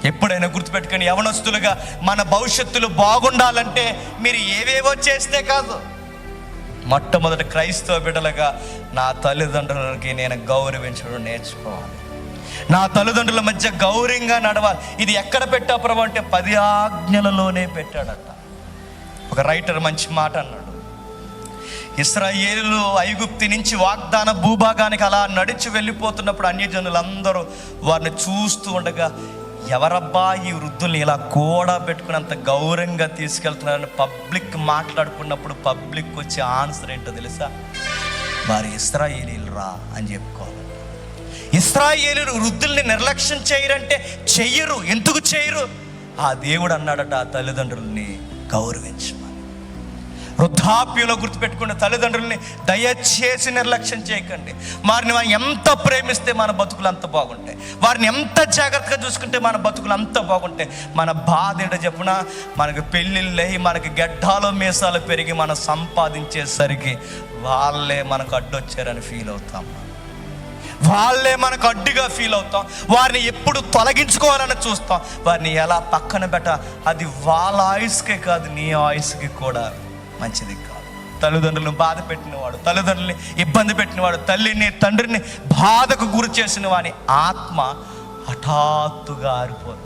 ఎప్పుడైనా గుర్తుపెట్టుకొని, యవనస్తులుగా మన భవిష్యత్తులు బాగుండాలంటే మీరు ఏవేవో చేస్తే కాదు. మొట్టమొదటి క్రైస్తవ బిడ్డలుగా నా తల్లిదండ్రులకి నేను గౌరవించడం నేర్చుకోవాలి. నా తల్లిదండ్రుల మధ్య గౌరవంగా నడవాలి. ఇది ఎక్కడ పెట్టా ప్రభు అంటే 10 ఆజ్ఞలలోనే పెట్టాడట. ఒక రైటర్ మంచి మాట అన్నాడు, ఇశ్రాయేలు ఐగుప్తు నుంచి వాగ్దాన భూభాగానికి అలా నడిచి వెళ్ళిపోతున్నప్పుడు అన్యజనులందరూ వారిని చూస్తూ ఉండగా, ఎవరబ్బా ఈ వృద్ధుల్ని ఇలా కూడా పెట్టుకున్నంత గౌరవంగా తీసుకెళ్తున్నారని పబ్లిక్ మాట్లాడుకున్నప్పుడు పబ్లిక్ వచ్చే ఆన్సర్ ఏంటో తెలుసా? వారి ఇశ్రాయేలీలు రా అని చెప్పుకోవాలి. ఇశ్రాయేలీలు వృద్ధుల్ని నిర్లక్ష్యం చేయరంటే చెయ్యరు. ఎందుకు చేయరు? ఆ దేవుడు అన్నాడట, ఆ తల్లిదండ్రుల్ని గౌరవించమని. వృద్ధాప్యంలో గుర్తుపెట్టుకున్న తల్లిదండ్రుల్ని దయచేసి నిర్లక్ష్యం చేయకండి. వారిని మనం ఎంత ప్రేమిస్తే మన బతుకులు అంత బాగుంటాయి. వారిని ఎంత జాగ్రత్తగా చూసుకుంటే మన బతుకులు అంత బాగుంటాయి. మన బాధ ఏంటో చెప్పున, మనకు పెళ్ళిళ్ళు అయ్యి మనకి గడ్డాలు మీసాలు పెరిగి మనం సంపాదించేసరికి వాళ్ళే మనకు అడ్డొచ్చారని ఫీల్ అవుతాం. వాళ్ళే మనకు అడ్డుగా ఫీల్ అవుతాం. వారిని ఎప్పుడు తొలగించుకోవాలని చూస్తాం. వారిని ఎలా పక్కన పెట్ట, అది వాళ్ళ ఆయుష్కే కాదు, నీ ఆయుష్కి కూడా మంచిది కాదు. తల్లిదండ్రులను బాధ పెట్టినవాడు, తల్లిదండ్రులని ఇబ్బంది పెట్టినవాడు, తల్లిని తండ్రిని బాధకు గురి చేసిన వాని ఆత్మ హఠాత్తుగా ఆరిపోతుంది.